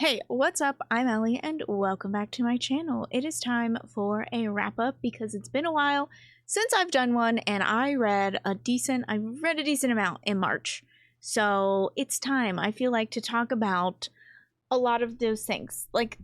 Hey, what's up? I'm Ellie and welcome back to my channel. It is time for a wrap up because it's been a while since I've done one and I read a decent amount in March. So it's time, I feel like, to talk about a lot of those things. Like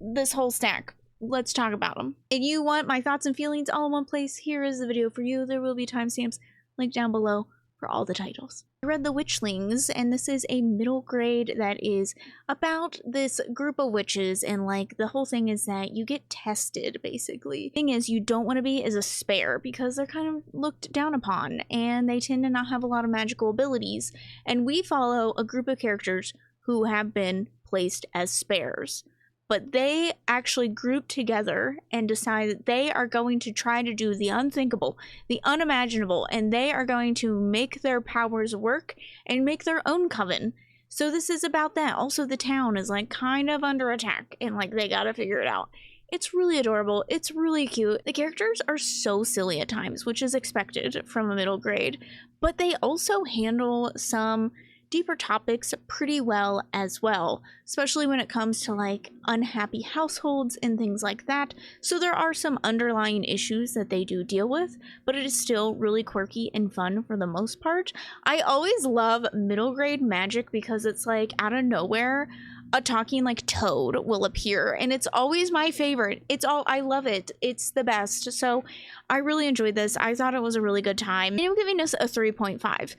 this whole stack. Let's talk about them. If you want my thoughts and feelings all in one place, here is the video for you. There will be timestamps linked down below for all the titles. I read The Witchlings, and this is a middle grade that is about this group of witches, and like the whole thing is that you get tested basically. The thing is, you don't want to be as a spare because they're kind of looked down upon and they tend to not have a lot of magical abilities, and we follow a group of characters who have been placed as spares. But they actually group together and decide that they are going to try to do the unthinkable, the unimaginable, and they are going to make their powers work and make their own coven. So this is about that. Also, the town is like kind of under attack and like they gotta figure it out. It's really adorable. It's really cute. The characters are so silly at times, which is expected from a middle grade, but they also handle some deeper topics pretty well as well, especially when it comes to like unhappy households and things like that. So there are some underlying issues that they do deal with, but it is still really quirky and fun for the most part. I always love middle grade magic because it's like out of nowhere a talking like toad will appear, and it's always my favorite. I love it. It's the best. So I really enjoyed this. I thought it was a really good time. I'm giving this a 3.5.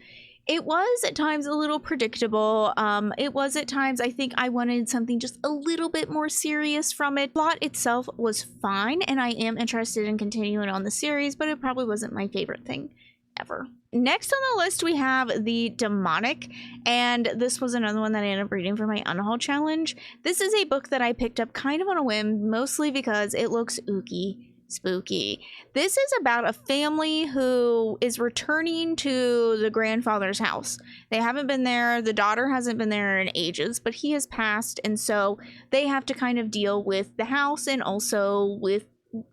It was at times a little predictable. It was at times, I think I wanted something just a little bit more serious from it. Plot itself was fine, and I am interested in continuing on the series, but it probably wasn't my favorite thing ever. Next on the list, we have The Demonic, and this was another one that I ended up reading for my Unhaul challenge. This is a book that I picked up kind of on a whim, mostly because it looks ooky. Spooky. This is about a family who is returning to the grandfather's house. They haven't been there. The daughter hasn't been there in ages, but he has passed, and so they have to kind of deal with the house and also with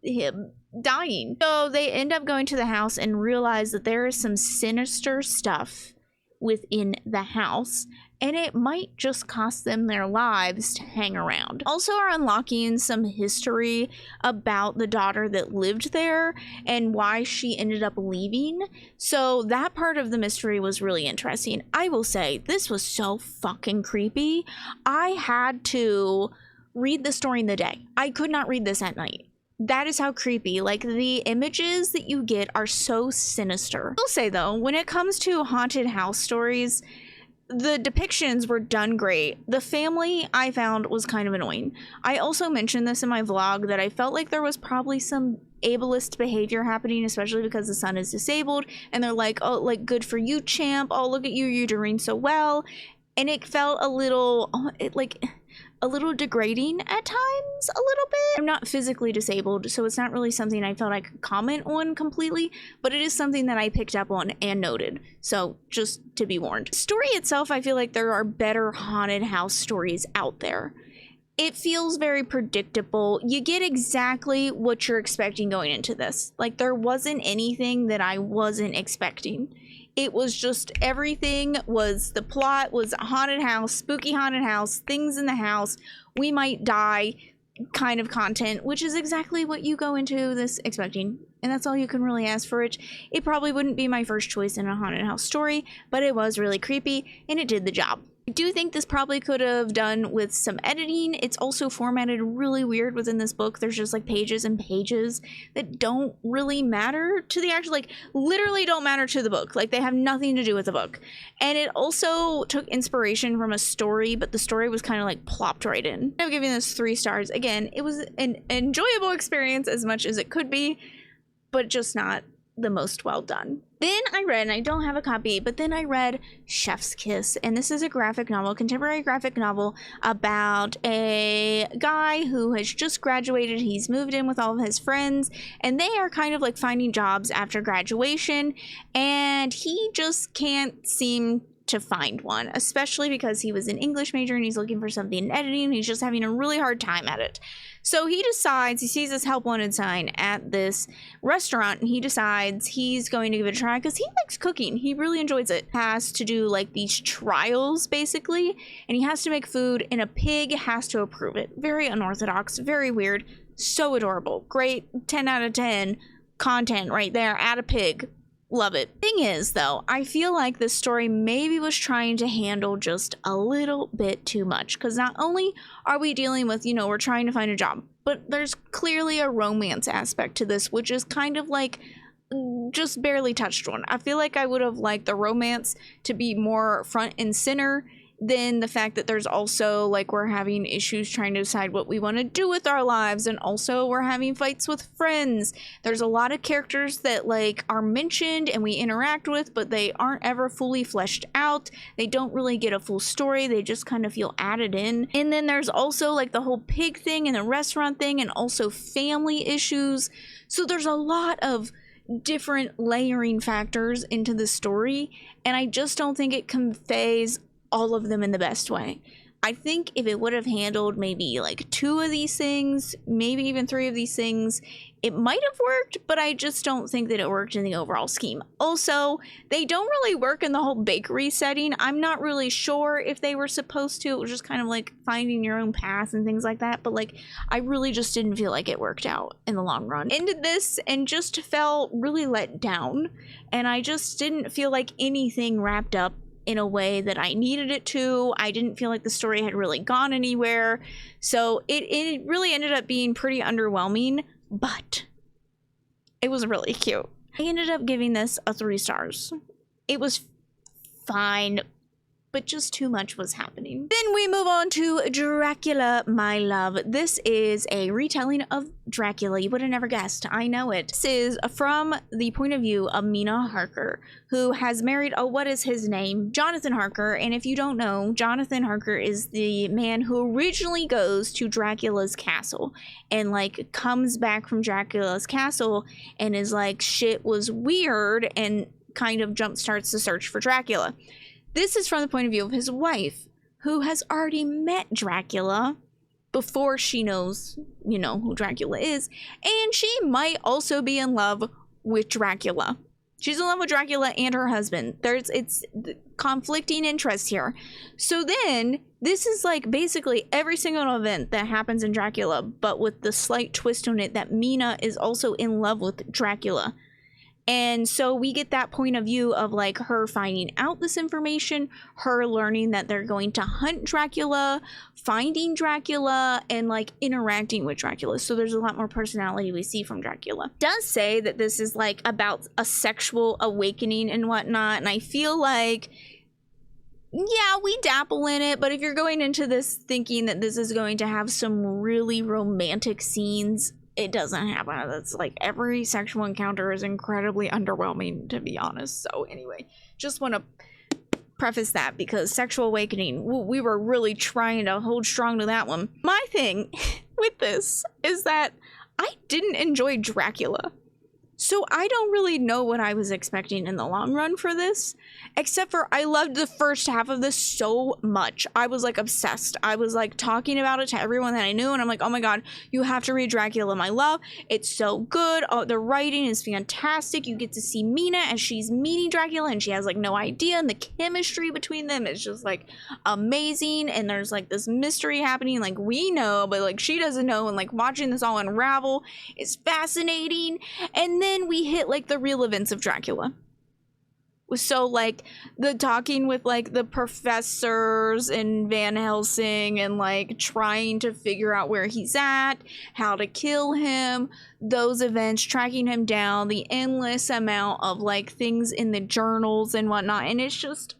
him dying. So they end up going to the house and realize that there is some sinister stuff within the house, and it might just cost them their lives to hang around. Also are unlocking some history about the daughter that lived there and why she ended up leaving. So that part of the mystery was really interesting. I will say, this was so fucking creepy. I had to read the story in the day. I could not read this at night. That is how creepy. Like, the images that you get are so sinister. I will say though, when it comes to haunted house stories, the depictions were done great. The family I found was kind of annoying. I also mentioned this in my vlog that I felt like there was probably some ableist behavior happening, especially because the son is disabled and they're like, oh, like, good for you, champ. Oh, look at you, you're doing so well. And it felt a little degrading at times, a little bit. I'm not physically disabled, so it's not really something I felt I could comment on completely, but it is something that I picked up on and noted, so just to be warned. Story itself, I feel like there are better haunted house stories out there. It feels very predictable. You get exactly what you're expecting going into this. Like, there wasn't anything that I wasn't expecting. It was just everything was, the plot was a haunted house, spooky haunted house, things in the house, we might die kind of content, which is exactly what you go into this expecting. And that's all you can really ask for it. It probably wouldn't be my first choice in a haunted house story, but it was really creepy and it did the job. I do think this probably could have done with some editing. It's also formatted really weird within this book. There's just like pages and pages that don't really matter to the actual, like, literally don't matter to the book. Like, they have nothing to do with the book. And it also took inspiration from a story, but the story was kind of like plopped right in. I'm giving this 3 stars. Again, it was an enjoyable experience as much as it could be, but just not the most well done. Then I read, and I don't have a copy, but then I read Chef's Kiss, and this is a graphic novel, contemporary graphic novel about a guy who has just graduated. He's moved in with all of his friends, and they are kind of like finding jobs after graduation, and he just can't seem to find one, especially because he was an English major and he's looking for something in editing and he's just having a really hard time at it. So he decides, he sees this help wanted sign at this restaurant and he decides he's going to give it a try because he likes cooking. He really enjoys it. Has to do like these trials basically, and he has to make food and a pig has to approve it. Very unorthodox, very weird, so adorable. Great 10 out of 10 content right there. Add a pig. Love it. Thing is, though, I feel like this story maybe was trying to handle just a little bit too much. Because not only are we dealing with, you know, we're trying to find a job, but there's clearly a romance aspect to this, which is kind of like just barely touched on. I feel like I would have liked the romance to be more front and center than the fact that there's also like we're having issues trying to decide what we want to do with our lives, and also we're having fights with friends. There's a lot of characters that like are mentioned and we interact with, but they aren't ever fully fleshed out. They don't really get a full story. They just kind of feel added in. And then there's also like the whole pig thing and the restaurant thing, and also family issues. So there's a lot of different layering factors into the story, and I just don't think it conveys all of them in the best way. I think if it would have handled maybe like 2 of these things, maybe even 3 of these things, it might have worked, but I just don't think that it worked in the overall scheme. Also, they don't really work in the whole bakery setting. I'm not really sure if they were supposed to. It was just kind of like finding your own path and things like that, but like I really just didn't feel like it worked out in the long run. Ended this and just felt really let down, and I just didn't feel like anything wrapped up in a way that I needed it to. I didn't feel like the story had really gone anywhere. So it really ended up being pretty underwhelming, but it was really cute. I ended up giving this a 3 stars. It was fine, but just too much was happening. Then we move on to Dracula, My Love. This is a retelling of Dracula. You would have never guessed. I know it. This is from the point of view of Mina Harker, who has married, what is his name? Jonathan Harker. And if you don't know, Jonathan Harker is the man who originally goes to Dracula's castle and like comes back from Dracula's castle and is like, shit was weird, and kind of jumpstarts the search for Dracula. This is from the point of view of his wife, who has already met Dracula before she knows, you know, who Dracula is. And she might also be in love with Dracula. She's in love with Dracula and her husband. It's conflicting interests here. So then, this is like basically every single event that happens in Dracula, but with the slight twist on it that Mina is also in love with Dracula. And so we get that point of view of like her finding out this information, her learning that they're going to hunt Dracula, finding Dracula, and like interacting with Dracula. So there's a lot more personality we see from Dracula. It does say that this is like about a sexual awakening and whatnot. And I feel like, yeah, we dabble in it, but if you're going into this thinking that this is going to have some really romantic scenes, it doesn't happen. That's like every sexual encounter is incredibly underwhelming, to be honest. So anyway, just want to preface that because sexual awakening, we were really trying to hold strong to that one. My thing with this is that I didn't enjoy Dracula. So I don't really know what I was expecting in the long run for this, except for I loved the first half of this so much. I was like obsessed. I was like talking about it to everyone that I knew, and I'm like, oh my god, you have to read Dracula, My Love. It's so good. Oh, the writing is fantastic. You get to see Mina as she's meeting Dracula, and she has like no idea, and the chemistry between them is just like amazing, and there's like this mystery happening, like we know, but like she doesn't know, and like watching this all unravel is fascinating. And then we hit like the real events of Dracula. So like the talking with like the professors and Van Helsing and like trying to figure out where he's at, how to kill him, those events, tracking him down, the endless amount of like things in the journals and whatnot. And it's just,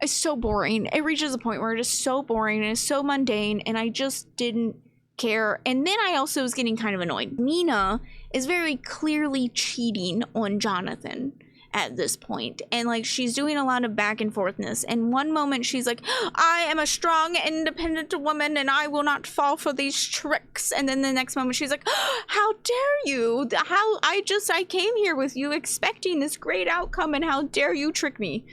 it's so boring. It reaches a point where it is so boring and it's so mundane, and I just didn't care. And then I also was getting kind of annoyed. Mina is very clearly cheating on Jonathan at this point, and like she's doing a lot of back and forthness, and one moment she's like, I am a strong independent woman and I will not fall for these tricks, and then the next moment she's like, how dare you, I came here with you expecting this great outcome, and how dare you trick me.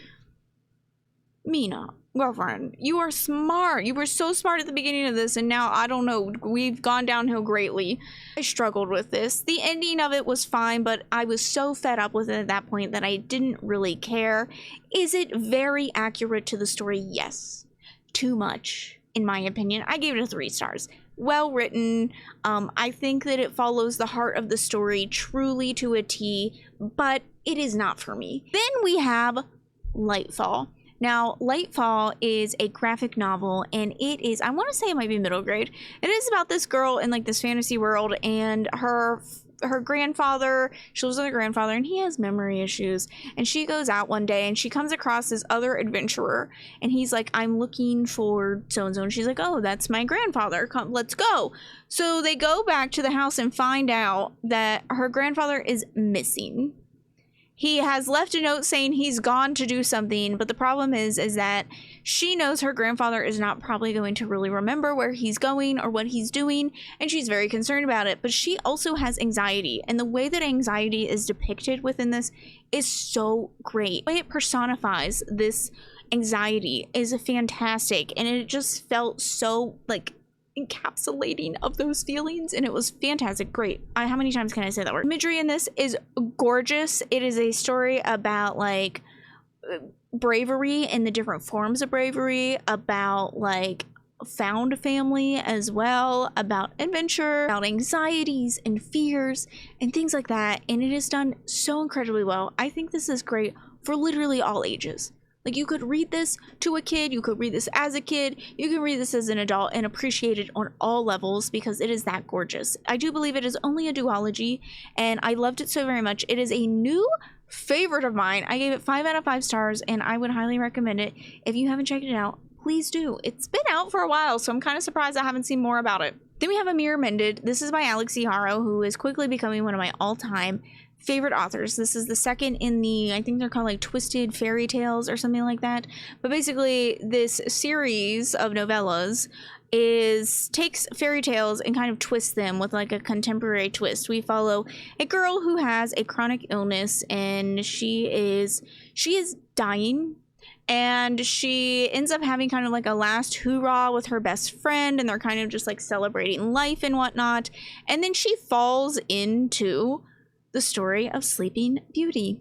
Mina, girlfriend, you are smart. You were so smart at the beginning of this, and now, I don't know, we've gone downhill greatly. I struggled with this. The ending of it was fine, but I was so fed up with it at that point that I didn't really care. Is it very accurate to the story? Yes. Too much, in my opinion. I gave it a 3 stars. Well written. I think that it follows the heart of the story truly to a T, but it is not for me. Then we have Lightfall. Now, Lightfall is a graphic novel, and it is, I want to say it might be middle grade. It is about this girl in like this fantasy world, and her grandfather, she lives with her grandfather, and he has memory issues, and she goes out one day and she comes across this other adventurer, and he's like, I'm looking for so-and-so, and she's like, oh, that's my grandfather, come, let's go. So they go back to the house and find out that her grandfather is missing. He has left a note saying he's gone to do something, but the problem is that she knows her grandfather is not probably going to really remember where he's going or what he's doing, and she's very concerned about it. But she also has anxiety, and the way that anxiety is depicted within this is so great. The way it personifies this anxiety is fantastic, and it just felt so like encapsulating of those feelings, and it was fantastic. Great. How many times can I say that word? Imagery in this is gorgeous. It is a story about like bravery and the different forms of bravery, about like found family as well, about adventure, about anxieties and fears and things like that, and it is done so incredibly well. I think this is great for literally all ages. Like, you could read this to a kid, you could read this as a kid, you can read this as an adult and appreciate it on all levels because it is that gorgeous. I do believe it is only a duology, and I loved it so very much. It is a new favorite of mine. I gave it 5 out of 5 stars, and I would highly recommend it. If you haven't checked it out, please do. It's been out for a while, so I'm kind of surprised I haven't seen more about it. Then we have A Mirror Mended. This is by Alex E. Haro, who is quickly becoming one of my all-time favorite authors. This is the second in the, I think they're called like Twisted Fairy Tales or something like that. But basically, this series of novellas takes fairy tales and kind of twists them with like a contemporary twist. We follow a girl who has a chronic illness, and she is dying, and she ends up having kind of like a last hoorah with her best friend, and they're kind of just like celebrating life and whatnot. And then she falls into the story of Sleeping Beauty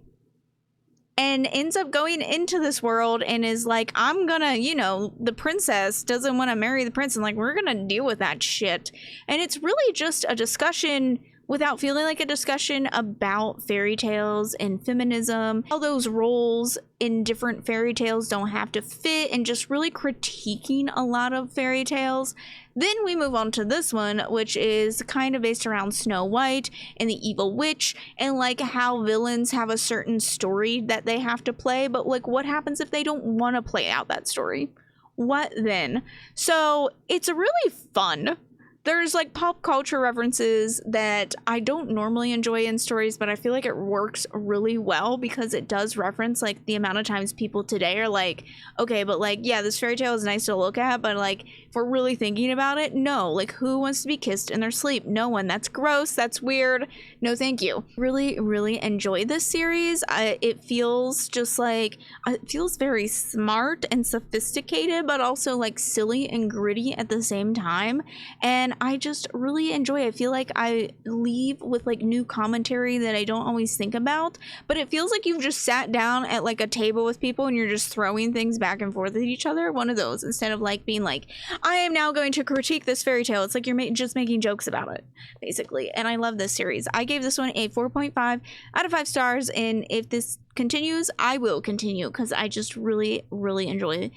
and ends up going into this world and is like, I'm gonna, you know, the princess doesn't want to marry the prince, and like, we're gonna deal with that shit. And it's really just a discussion without feeling like a discussion about fairy tales and feminism, how those roles in different fairy tales don't have to fit, and just really critiquing a lot of fairy tales. Then we move on to this one, which is kind of based around Snow White and the evil witch, and like how villains have a certain story that they have to play, but like, what happens if they don't want to play out that story? What then? So it's really fun. There's like pop culture references that I don't normally enjoy in stories, but I feel like it works really well because it does reference like the amount of times people today are like, okay, but like, yeah, this fairy tale is nice to look at, but like, if we're really thinking about it, no, like, who wants to be kissed in their sleep? No one. That's gross. That's weird. No, thank you. Really, really enjoy this series. It feels just like, it feels very smart and sophisticated, but also like silly and gritty at the same time. And I just really enjoy it. I feel like I leave with like new commentary that I don't always think about, but it feels like you've just sat down at like a table with people and you're just throwing things back and forth at each other. One of those, instead of like being like, I am now going to critique this fairy tale. It's like you're just making jokes about it, basically. And I love this series. I gave this one a 4.5 out of 5 stars, and if this continues, I will continue because I just really, really enjoy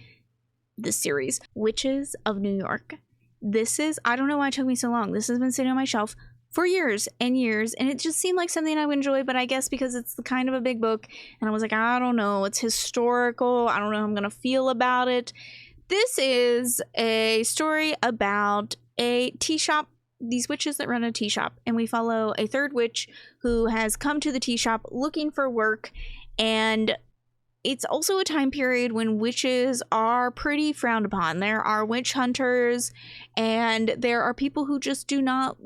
this series. Witches of New York. This is, I don't know why it took me so long. This has been sitting on my shelf for years and years, and it just seemed like something I would enjoy, but I guess because it's the kind of a big book, and I was like, I don't know, it's historical, I don't know how I'm gonna feel about it. This is a story about a tea shop, these witches that run a tea shop, and we follow a third witch who has come to the tea shop looking for work, and it's also a time period when witches are pretty frowned upon. There are witch hunters, and there are people who just do not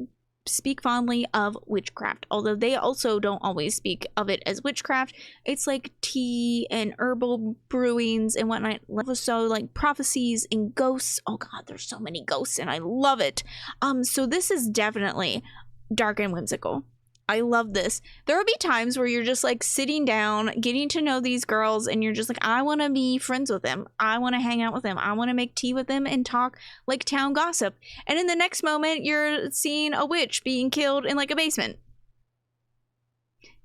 speak fondly of witchcraft, although they also don't always speak of it as witchcraft. It's like tea and herbal brewings and whatnot. So like prophecies and ghosts. Oh god, there's so many ghosts and I love it. So this is definitely dark and whimsical. I love this. There will be times where you're just like sitting down, getting to know these girls, and you're just like, I want to be friends with them. I want to hang out with them. I want to make tea with them and talk like town gossip. And in the next moment, you're seeing a witch being killed in like a basement.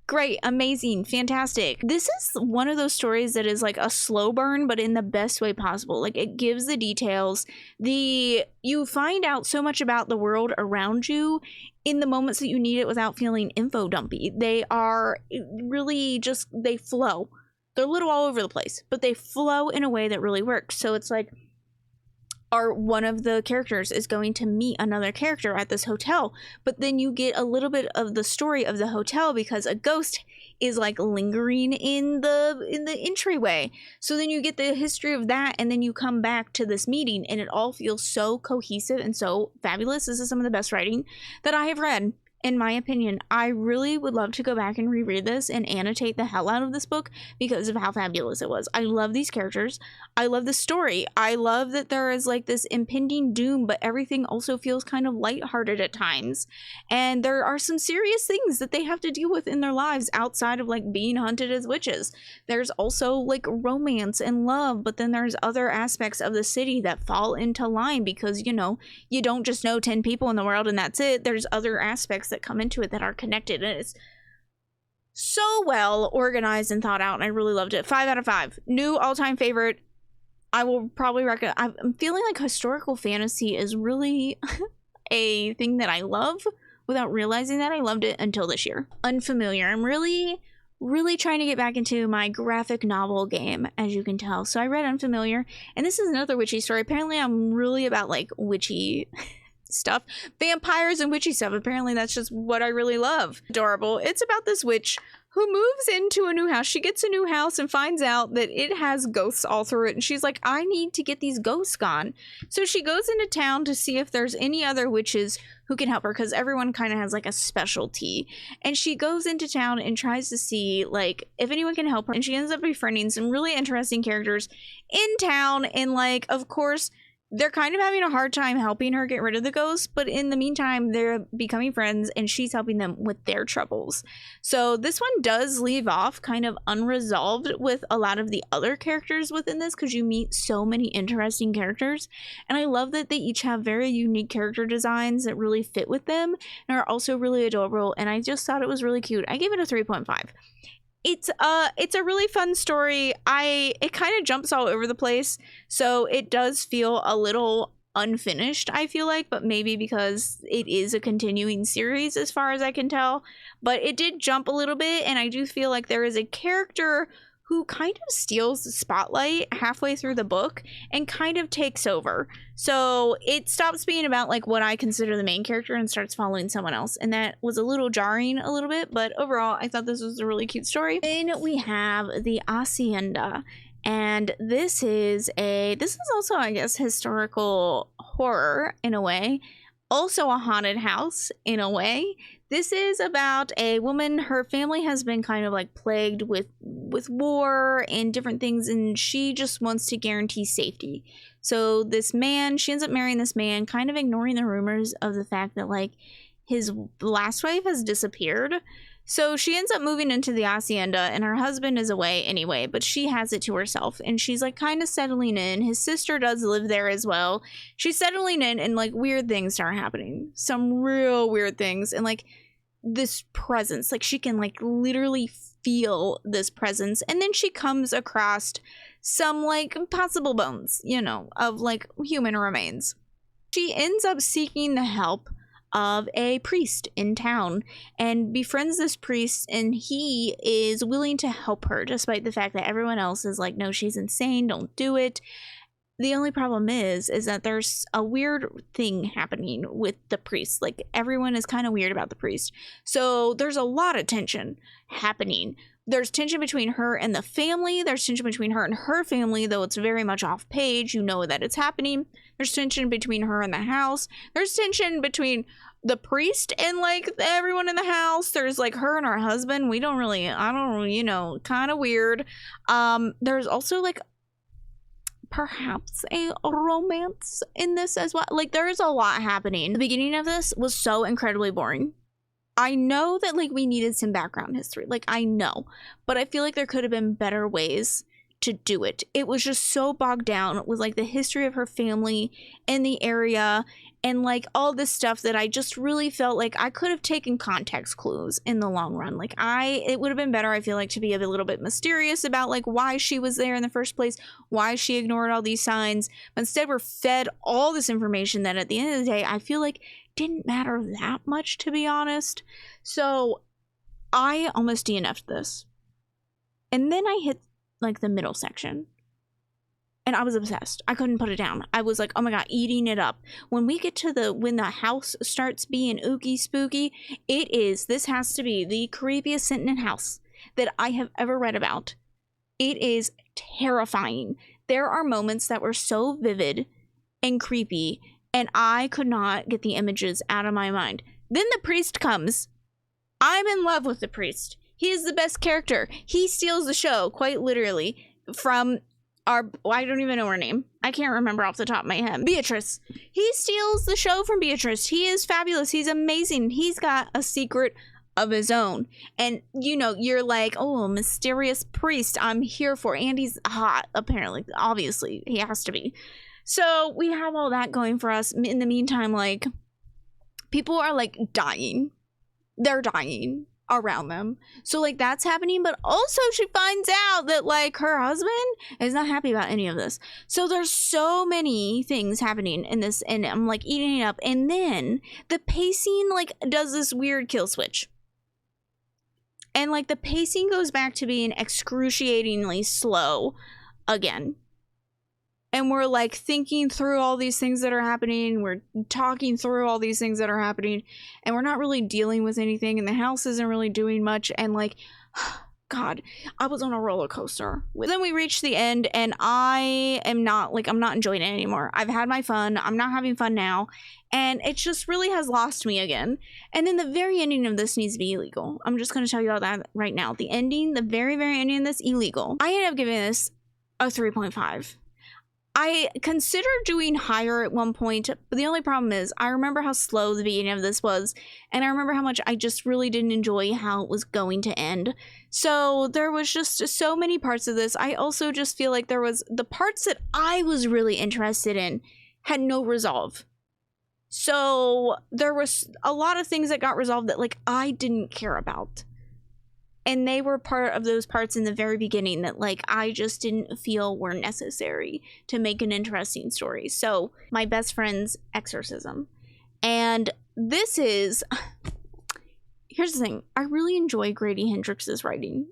Great, amazing, fantastic. This is one of those stories that is like a slow burn, but in the best way possible. Like it gives the details. You find out so much about the world around you in the moments that you need it without feeling info dumpy. They are really just, they flow. They're a little all over the place, but they flow in a way that really works. So it's like, one of the characters is going to meet another character at this hotel, but then you get a little bit of the story of the hotel because a ghost is like lingering in the entryway. So then you get the history of that, and then you come back to this meeting, and it all feels so cohesive and so fabulous. This is some of the best writing that I have read. In my opinion, I really would love to go back and reread this and annotate the hell out of this book because of how fabulous it was. I love these characters. I love the story. I love that there is like this impending doom, but everything also feels kind of lighthearted at times. And there are some serious things that they have to deal with in their lives outside of like being hunted as witches. There's also like romance and love, but then there's other aspects of the city that fall into line because, you know, you don't just know 10 people in the world and that's it. There's other aspects that come into it that are connected, and it's so well organized and thought out, and I really loved it. 5 out of 5. New all-time favorite. I will probably recommend. I'm feeling like historical fantasy is really a thing that I love without realizing that I loved it until this year. Unfamiliar. I'm really trying to get back into my graphic novel game, as you can tell. So I read Unfamiliar, and this is another witchy story. Apparently I'm really about like witchy stuff, vampires and witchy stuff. Apparently that's just what I really love. Adorable. It's about this witch who moves into a new house. She gets a new house and finds out that it has ghosts all through it, and she's like, I need to get these ghosts gone. So she goes into town to see if there's any other witches who can help her, because everyone kind of has like a specialty. And she goes into town and tries to see like if anyone can help her, and she ends up befriending some really interesting characters in town. And like, of course, they're kind of having a hard time helping her get rid of the ghosts, but in the meantime, they're becoming friends and she's helping them with their troubles. So this one does leave off kind of unresolved with a lot of the other characters within this, because you meet so many interesting characters. And I love that they each have very unique character designs that really fit with them and are also really adorable. And I just thought it was really cute. I gave it a 3.5. It's a really fun story. It kind of jumps all over the place, so it does feel a little unfinished, I feel like, but maybe because it is a continuing series as far as I can tell. But it did jump a little bit, and I do feel like there is a character who kind of steals the spotlight halfway through the book and kind of takes over. So it stops being about like what I consider the main character and starts following someone else. And that was a little jarring a little bit, but overall I thought this was a really cute story. Then we have the Hacienda. And this is also, I guess, historical horror in a way. Also a haunted house in a way. This is about a woman. Her family has been kind of like plagued with war and different things, and she just wants to guarantee safety. So this man, she ends up marrying this man, kind of ignoring the rumors of the fact that like his last wife has disappeared. So she ends up moving into the Hacienda, and her husband is away anyway, but she has it to herself, and she's like kind of settling in. His sister does live there as well. She's settling in, and like weird things start happening. Some real weird things, and like this presence, like she can like literally feel this presence. And then she comes across some like possible bones, you know, of like human remains. She ends up seeking the help of a priest in town and befriends this priest, and he is willing to help her despite the fact that everyone else is like, no, she's insane, don't do it. The only problem is that there's a weird thing happening with the priest. Like everyone is kind of weird about the priest, so there's a lot of tension happening there's tension between her and the family. There's tension between her and her family, though it's very much off page. You know that it's happening. There's tension between her and the house. There's tension between the priest and like everyone in the house. There's like her and her husband. I don't, you know, kind of weird. There's also like perhaps a romance in this as well. Like there's a lot happening. The beginning of this was so incredibly boring. I know that like we needed some background history, like I know, but I feel like there could have been better ways to do it. It was just so bogged down with like the history of her family and the area and like all this stuff that I just really felt like I could have taken context clues in the long run. Like it would have been better, I feel like, to be a little bit mysterious about like why she was there in the first place, why she ignored all these signs. But instead we're fed all this information that at the end of the day, I feel like didn't matter that much, to be honest. So I almost DNF'd this. And then I hit like the middle section. And I was obsessed. I couldn't put it down. I was like, oh my god, eating it up. When we get to when the house starts being ooky spooky, this has to be the creepiest sentient house that I have ever read about. It is terrifying. There are moments that were so vivid and creepy, and I could not get the images out of my mind. Then the priest comes. I'm in love with the priest. He is the best character. He steals the show, quite literally, from I don't even know her name. I can't remember off the top of my head. Beatrice. He steals the show from Beatrice. He is fabulous. He's amazing. He's got a secret of his own. And, you know, you're like, oh, a mysterious priest. I'm here for. And he's hot, apparently. Obviously, he has to be. So we have all that going for us. In the meantime, like, people are like dying. They're dying around them. So like that's happening, but also she finds out that like her husband is not happy about any of this. So there's so many things happening in this, and I'm like eating it up. And then the pacing like does this weird kill switch. And like the pacing goes back to being excruciatingly slow again. And we're like thinking through all these things that are happening. We're talking through all these things that are happening. And we're not really dealing with anything. And the house isn't really doing much. And like, God, I was on a roller coaster. Then we reached the end and I am not like, I'm not enjoying it anymore. I've had my fun. I'm not having fun now. And it just really has lost me again. And then the very ending of this needs to be illegal. I'm just going to tell you all that right now. The ending, the very, very ending of this, illegal. I ended up giving this a 3.5. I considered doing higher at one point, but the only problem is I remember how slow the beginning of this was, and I remember how much I just really didn't enjoy how it was going to end. So there was just so many parts of this. I also just feel like there was the parts that I was really interested in had no resolve. So there was a lot of things that got resolved that like I didn't care about. And they were part of those parts in the very beginning that like I just didn't feel were necessary to make an interesting story. So my best friend's Exorcism. And this is, here's the thing. I really enjoy Grady Hendrix's writing.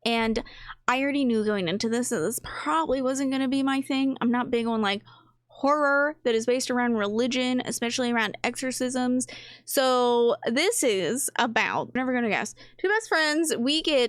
And I already knew going into this that this probably wasn't going to be my thing. I'm not big on like horror that is based around religion, especially around exorcisms. So this is about, I'm never gonna guess, two best friends.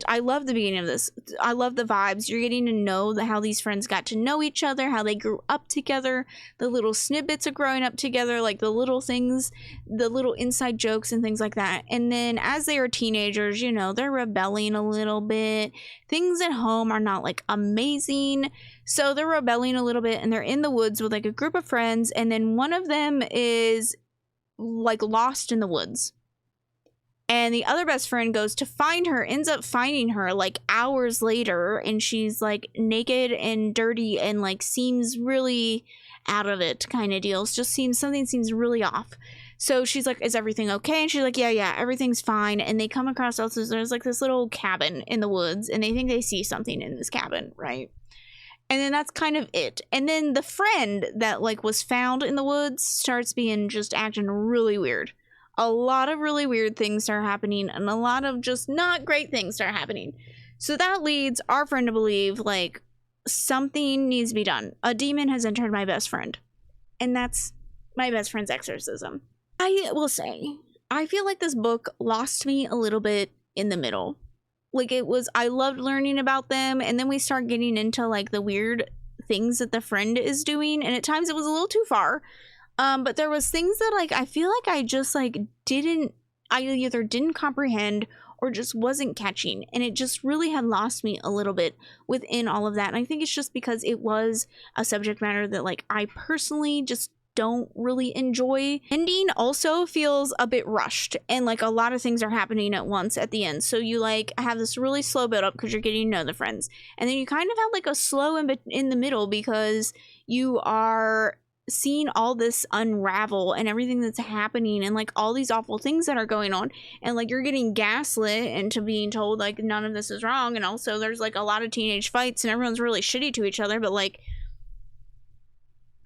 I love the beginning of this. I love the vibes. You're getting to know how these friends got to know each other, how they grew up together, the little snippets of growing up together, like the little things, the little inside jokes and things like that. And then as they are teenagers, you know, they're rebelling a little bit. Things at home are not like amazing. So they're rebelling a little bit and they're in the woods with like a group of friends, and then one of them is like lost in the woods. And the other best friend goes to find her, ends up finding her like hours later, and she's like naked and dirty and like seems really out of it kind of deal. Something seems really off. So she's like, is everything okay? And she's like, yeah, everything's fine. And they come across also, there's like this little cabin in the woods, and they think they see something in this cabin, right? And then that's kind of it. And then the friend that like was found in the woods starts being just acting really weird. A lot of really weird things start happening, and a lot of just not great things start happening. So that leads our friend to believe like something needs to be done. A demon has entered my best friend. And that's my best friend's Exorcism. I will say, I feel like this book lost me a little bit in the middle. Like, I loved learning about them, and then we start getting into like the weird things that the friend is doing, and at times it was a little too far. But there was things that like I feel like I just like I either didn't comprehend or just wasn't catching, and it just really had lost me a little bit within all of that. And I think it's just because it was a subject matter that like I personally just don't really enjoy. Ending also feels a bit rushed, and like a lot of things are happening at once at the end, so you like have this really slow build up because you're getting to know the friends, and then you kind of have like a slow in the middle because you are seeing all this unravel and everything that's happening and like all these awful things that are going on, and like you're getting gaslit into being told like none of this is wrong. And also there's like a lot of teenage fights and everyone's really shitty to each other, but like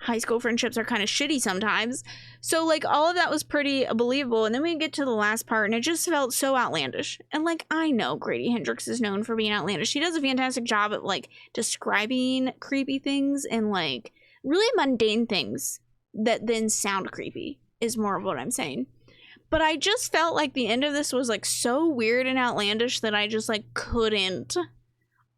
high school friendships are kind of shitty sometimes. So like all of that was pretty believable, and then we get to the last part and it just felt so outlandish. And like I know Grady Hendrix is known for being outlandish. He does a fantastic job at like describing creepy things and like really mundane things that then sound creepy is more of what I'm saying. But I just felt like the end of this was like so weird and outlandish that I just like couldn't.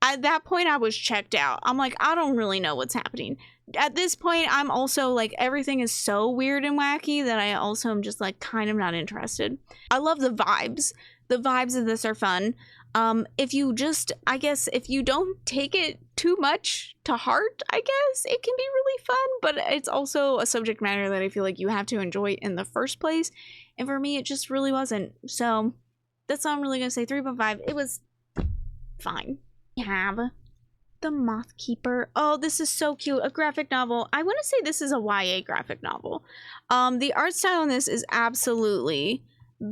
At that point I was checked out. I'm like, I don't really know what's happening. At this point I'm also like, everything is so weird and wacky that I also am just like kind of not interested. I love the vibes. The vibes of this are fun. If you just, I guess, if you don't take it too much to heart, I guess it can be really fun, but it's also a subject matter that I feel like you have to enjoy in the first place. And for me, it just really wasn't. So that's all I'm really gonna say. 3.5. It was fine. We have the Moth Keeper. Oh, this is so cute. A graphic novel. I want to say this is a YA graphic novel. The art style in this is absolutely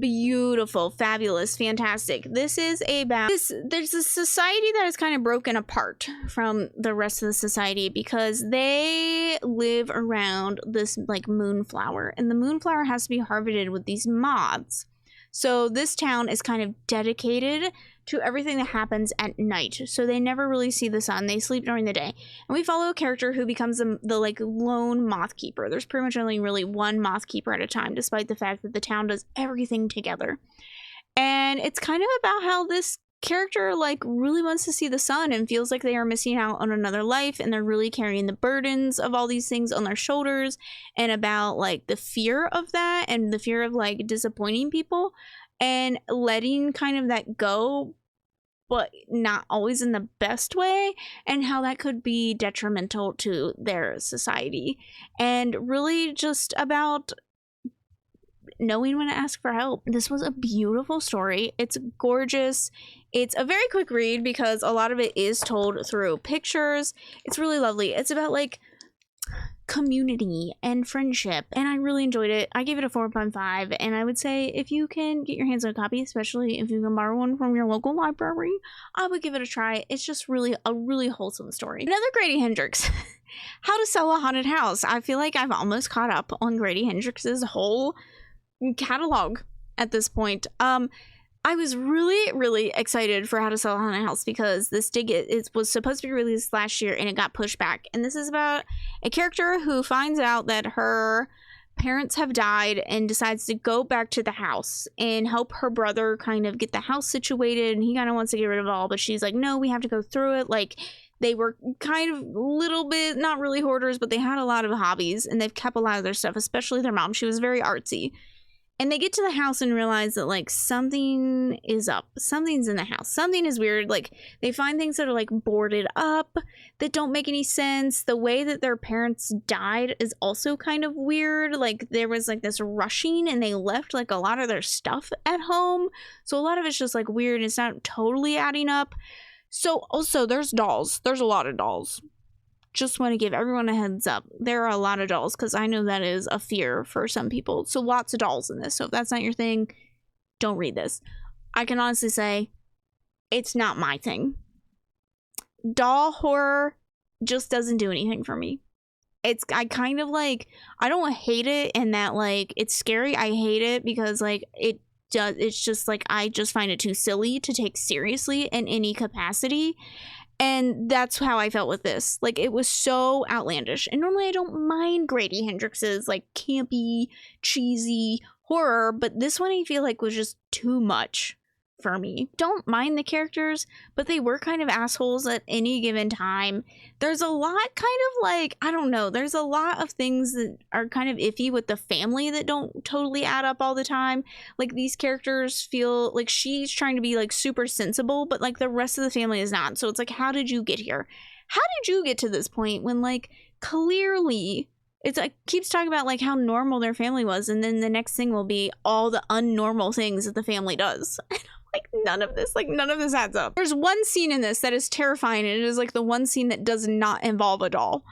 beautiful, fabulous, fantastic. This is about there's a society that is kind of broken apart from the rest of the society because they live around this like moonflower, and the moonflower has to be harvested with these moths. So this town is kind of dedicated to everything that happens at night. So they never really see the sun. They sleep during the day. And we follow a character who becomes the like lone Moth Keeper. There's pretty much only really one Moth Keeper at a time, despite the fact that the town does everything together. And it's kind of about how this character like really wants to see the sun and feels like they are missing out on another life, and they're really carrying the burdens of all these things on their shoulders, and about like the fear of that and the fear of like disappointing people and letting kind of that go, but not always in the best way, and how that could be detrimental to their society. And really just about knowing when to ask for help. This was a beautiful story. It's gorgeous. It's a very quick read because a lot of it is told through pictures. It's really lovely. It's about like community and friendship, and I really enjoyed it. I gave it a 4.5, and I would say if you can get your hands on a copy, especially if you can borrow one from your local library, I would give it a try. It's just really a really wholesome story. Another Grady Hendrix. How to Sell a Haunted House. I feel like I've almost caught up on Grady Hendrix's whole catalog at this point. I was really excited for How to Sell a Haunted House because this it was supposed to be released last year and it got pushed back. And this is about a character who finds out that her parents have died and decides to go back to the house and help her brother kind of get the house situated. And he kind of wants to get rid of it all, but she's like, no, we have to go through it. Like, they were kind of a little bit, not really hoarders, but they had a lot of hobbies, and they've kept a lot of their stuff, especially their mom. She was very artsy. And they get to the house and realize that, like, something is up. Something's in the house. Something is weird. Like, they find things that are, like, boarded up that don't make any sense. The way that their parents died is also kind of weird. Like, there was, like, this rushing, and they left, like, a lot of their stuff at home. So a lot of it's just, like, weird. It's not totally adding up. So, also, there's dolls. There's a lot of dolls. Just want to give everyone a heads up. There are a lot of dolls, because I know that is a fear for some people. So lots of dolls in this. So if that's not your thing, don't read this. I can honestly say it's not my thing. Doll horror just doesn't do anything for me. I kind of like, I don't hate it in that, like, it's scary. I hate it because, like, it's just like, I just find it too silly to take seriously in any capacity. And that's how I felt with this. Like, it was so outlandish. And normally I don't mind Grady Hendrix's, like, campy, cheesy horror, but this one I feel like was just too much for me. Don't mind the characters, but they were kind of assholes at any given time. There's a lot kind of like, I don't know, there's a lot of things that are kind of iffy with the family that don't totally add up all the time. Like these characters feel like she's trying to be like super sensible, but like the rest of the family is not. So it's like, how did you get here? How did you get to this point when like clearly it's like keeps talking about like how normal their family was, and then the next thing will be all the unnormal things that the family does. Like none of this adds up. There's one scene in this that is terrifying, and it is like the one scene that does not involve a doll.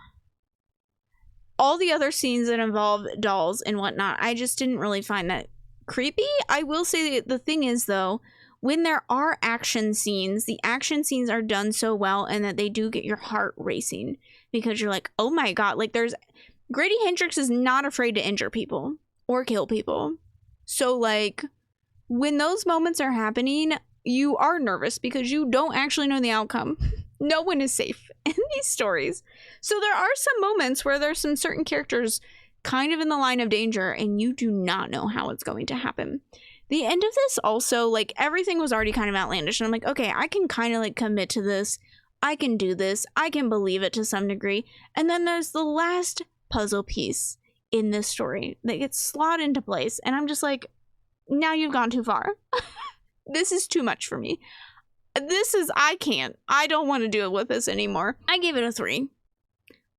All the other scenes that involve dolls and whatnot, I just didn't really find that creepy. I will say the thing is though, when there are action scenes, the action scenes are done so well and that they do get your heart racing because you're like, oh my god, like Grady Hendrix is not afraid to injure people or kill people. So like when those moments are happening, you are nervous because you don't actually know the outcome. No one is safe in these stories. So there are some moments where there's some certain characters kind of in the line of danger and you do not know how it's going to happen. The end of this also, like everything was already kind of outlandish. And I'm like, okay, I can kind of like commit to this. I can do this. I can believe it to some degree. And then there's the last puzzle piece in this story that gets slotted into place. And I'm just like, now you've gone too far. This is too much for me. I don't want to deal with this anymore. I gave it a 3.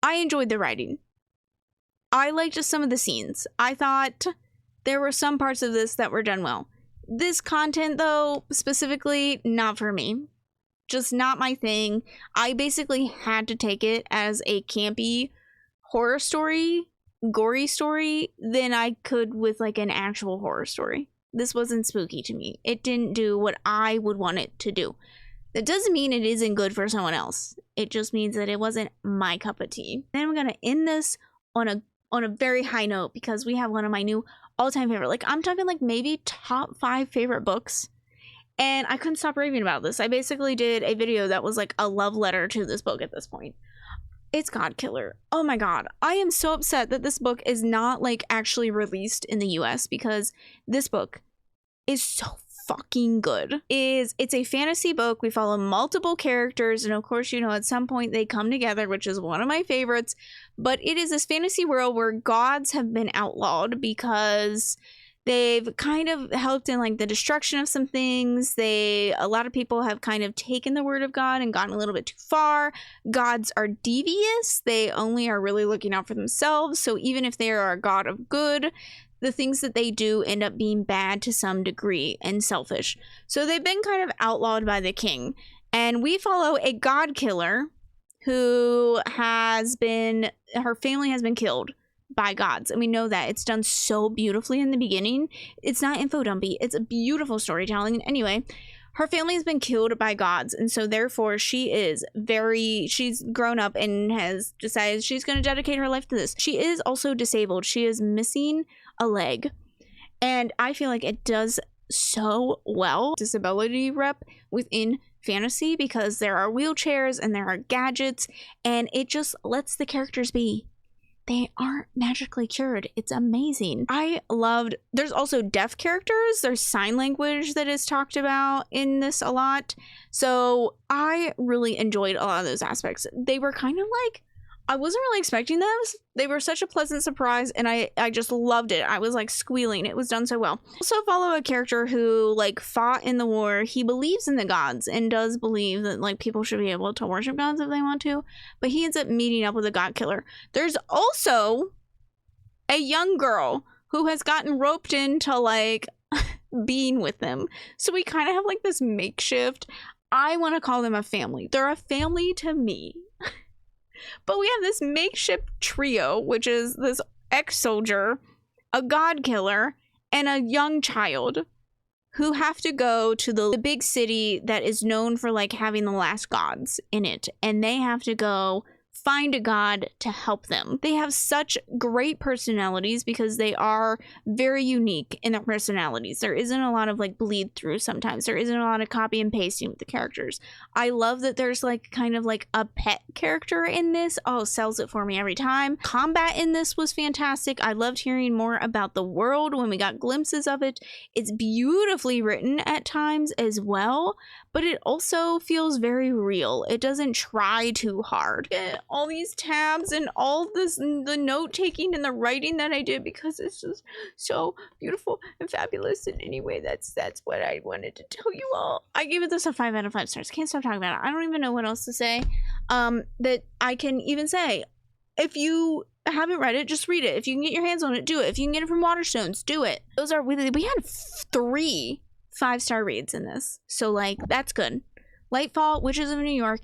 I enjoyed the writing. I liked some of the scenes. I thought there were some parts of this that were done well. This content though, specifically, not for me. Just not my thing. I basically had to take it as a campy horror story, gory story, than I could with like an actual horror story. This wasn't spooky to me. It didn't do what I would want it to do. That doesn't mean it isn't good for someone else. It just means that it wasn't my cup of tea. Then I'm gonna end this on a very high note because we have one of my new all-time favorite, like I'm talking like maybe top 5 favorite books. And I couldn't stop raving about this. I basically did a video that was like a love letter to this book at this point. It's Godkiller. Oh my god. I am so upset that this book is not like actually released in the US because this book is so fucking good. It's a fantasy book. We follow multiple characters and of course, you know, at some point they come together, which is one of my favorites. But it is this fantasy world where gods have been outlawed because they've kind of helped in like the destruction of some things. A lot of people have kind of taken the word of God and gotten a little bit too far. Gods are devious. They only are really looking out for themselves. So even if they are a god of good, the things that they do end up being bad to some degree and selfish. So they've been kind of outlawed by the king. And we follow a god killer who her family has been killed by gods, and we know that it's done so beautifully in the beginning. It's not info dumpy, it's a beautiful storytelling. Anyway, her family has been killed by gods, and so therefore she's grown up and has decided she's going to dedicate her life to this. She is also disabled. She is missing a leg, and I feel like it does so well disability rep within fantasy because there are wheelchairs and there are gadgets, and it just lets the characters be. They aren't magically cured. It's amazing. There's also deaf characters. There's sign language that is talked about in this a lot. So I really enjoyed a lot of those aspects. They were kind of like, I wasn't really expecting those. They were such a pleasant surprise and I just loved it. I was like squealing. It was done so well. Also follow a character who like fought in the war. He believes in the gods and does believe that like people should be able to worship gods if they want to, but he ends up meeting up with a god killer. There's also a young girl who has gotten roped into like being with them. So we kind of have like this makeshift, I want to call them a family. They're a family to me. But we have this makeshift trio, which is this ex-soldier, a god killer, and a young child who have to go to the big city that is known for like having the last gods in it. And they have to go find a god to help them. They have such great personalities because they are very unique in their personalities. There isn't a lot of like bleed through sometimes. There isn't a lot of copy and pasting with the characters. I love that there's like kind of like a pet character in this. Oh, sells it for me every time. Combat in this was fantastic. I loved hearing more about the world when we got glimpses of it. It's beautifully written at times as well, but it also feels very real. It doesn't try too hard. All these tabs and all this, the note taking and the writing that I did, because it's just so beautiful and fabulous. And anyway, that's what I wanted to tell you all. I gave it this a 5 out of 5 stars. Can't stop talking about it. I don't even know what else to say that I can even say. If you haven't read it, just read it. If you can get your hands on it, do it. If you can get it from Waterstones, do it. Those are, we had 3 5-star reads in this, so like that's good. Lightfall, Witches of New York,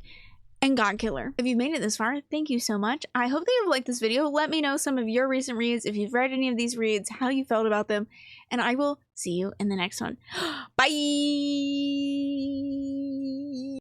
and Godkiller. If you've made it this far, thank you so much. I hope that you've liked this video. Let me know some of your recent reads, if you've read any of these reads, how you felt about them, and I will see you in the next one. Bye!